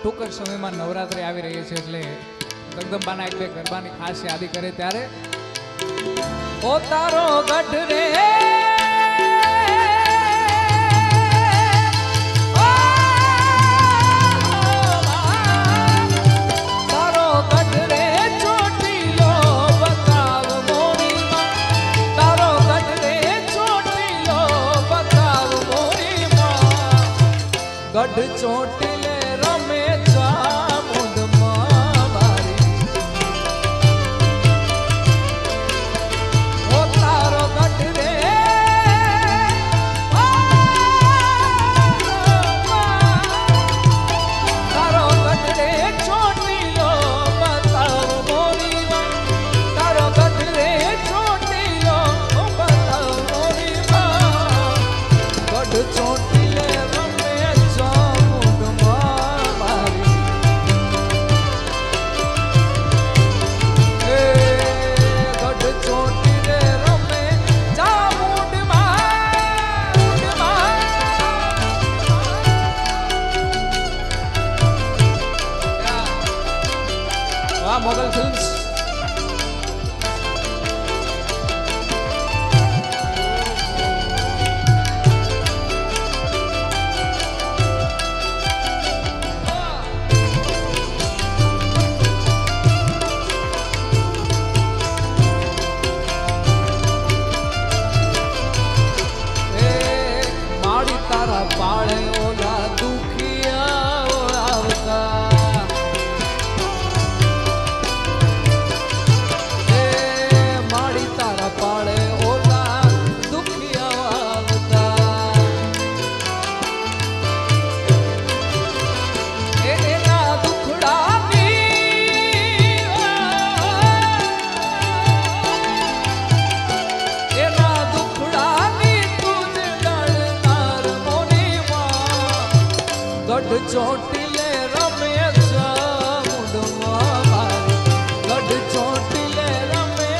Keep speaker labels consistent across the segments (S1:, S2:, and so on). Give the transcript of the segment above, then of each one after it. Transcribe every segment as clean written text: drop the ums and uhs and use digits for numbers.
S1: ટૂંક જ સમયમાં નવરાત્રિ આવી રહી છે એટલે જગદંબાના એક બે ગરબાની ખાસ યાદી કરે ત્યારે ઓ તારો ગઢ રે ગઢ ચોટીલે રમે ચામુંડમાં મારી ઓ તારો ગઢ રે તારો ગઢ રે ચોટીલો બતાવ મોરી તારો ગઢ રે ચોટીલો બતાવ મોરી ગઢ ચોટીલે Model Films. માડી તારા પાળે ઓલા દુખિયા આવતા પાળે ઓલા દુખિયા આવતા એના દુખડાની તુજ ડળનાર મોનીમાં ગઢ ચોટીલે રમે ચામુંડમાં ગઢ ચોટીલે રમે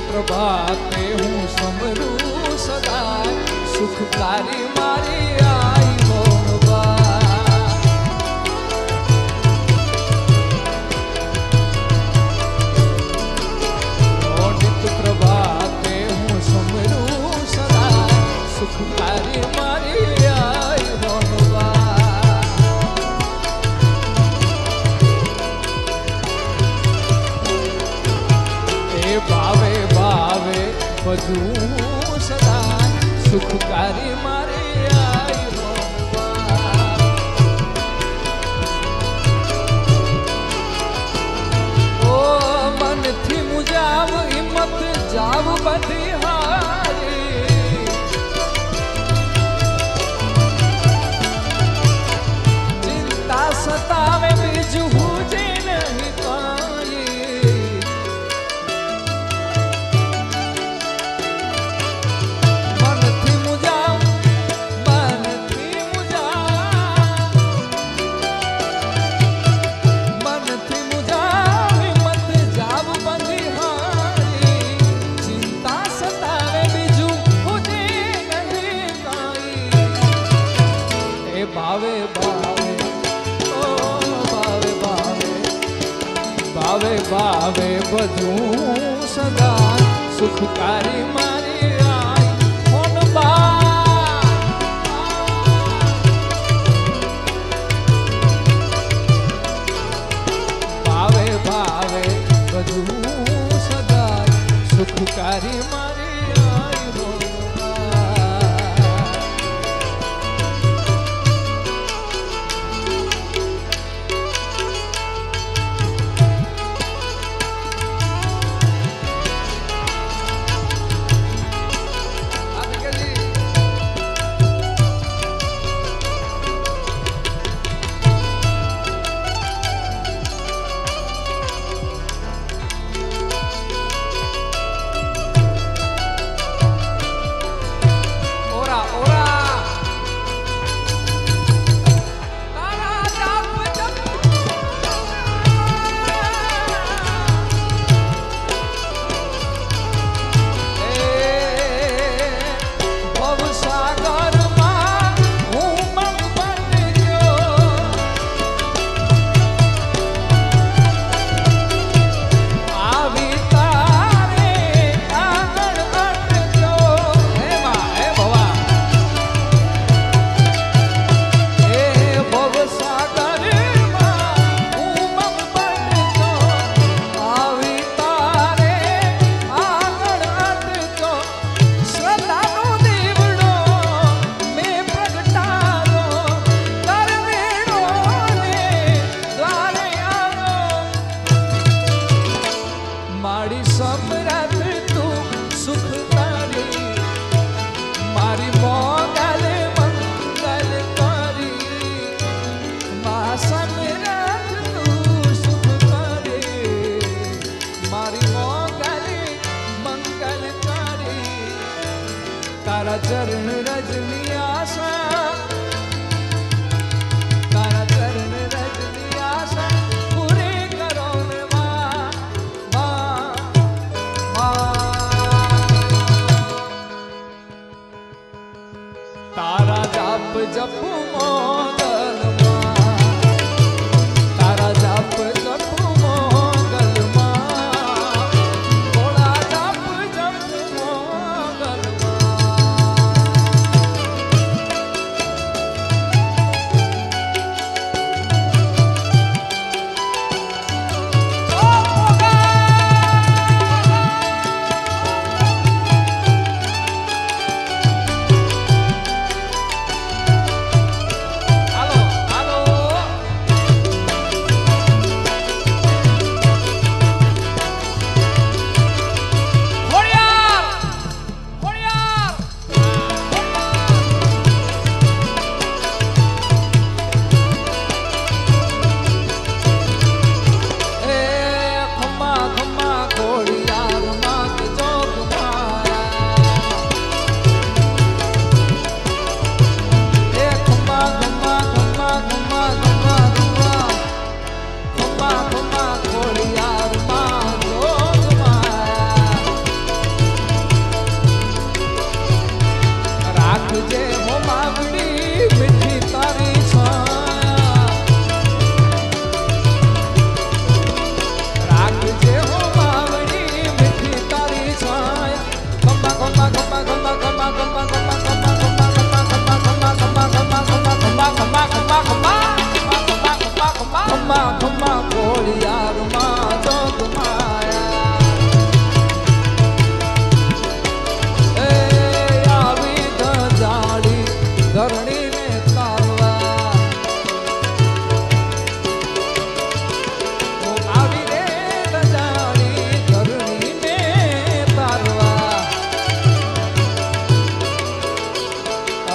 S1: પ્રભાતે હું સમરું સદા સુખકારી મારી આઈ મોનબા નિત પ્રભાતે હું સમરું સદા સુખકારી મારી આઈ મોનબા એ ભાવે ભાવે બધું સદા સુખકારી મારી આઈ ઓ મનથી મુજાવ હિંમત જાવ બધી હારી ચિંતા સતાવે બીજું હુજે નહીં કાંઈ ભાવે ભાવે ઓ ભાવે ભાવે ભાવે ભાવે બધું સદા સુખકારી મારી આઈ મોનબા ભાવે ભાવે બધું સદા સુખકારી મારી આઈ મોનબા ખમ્મા કોળિયારમાં જોગ માયા એ આવી ગજાડી ધરણીને તારવા આવી રે ગજાડી ધરણીને તારવા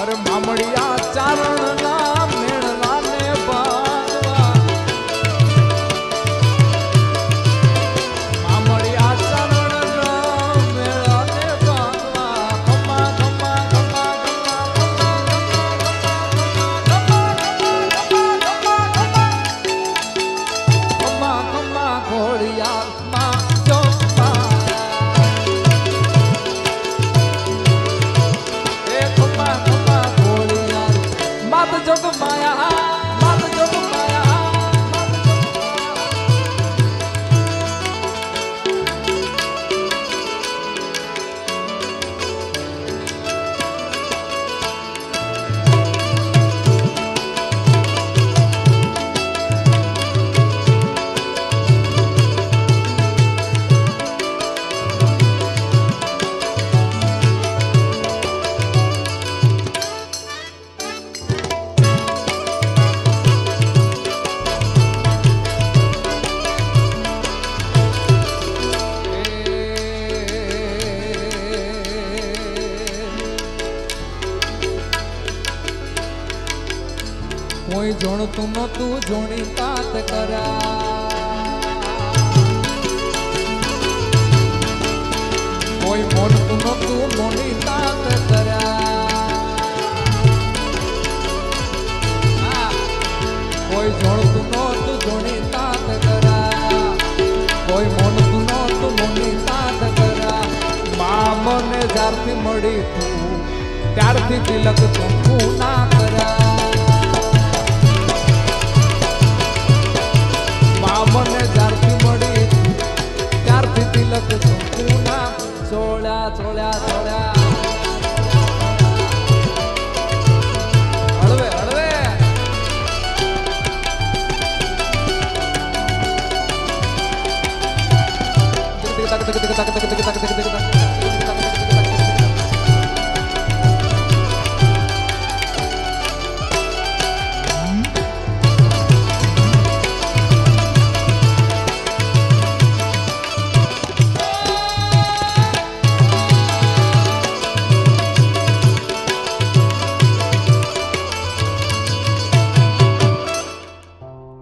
S1: અરે મામડિયા ચારણના મેળવાને બાંધવા મામડિયા ચારણના મેળવાને બાંધવા ખમ્મા ખમ્મા ખમ્મા ખમ્મા ખમ્મા ઘોડિયામાં જોગમાં એ ખમ્મા ખમ્મા ઘોડિયાર માત જોગ માયા માત જોગ માયા કોઈ જોણતું નતું જોણી તાત કરા કોઈ મોનતું નતું મોની તાત કરા કોઈ જોણતું નતું જોણી તાત કરા કોઈ મોનતું નતું મોની તાત કરા મા મને જ્યારથી મળી તું ત્યારથી તિલક તું ના કરા મને જ્યારથી મળી ત્યારથી તિલક ચૂકુના છોડ્યા છોડ્યા છોડ્યા હળવે હળવે તક તક તક તક તક તક તક તક તક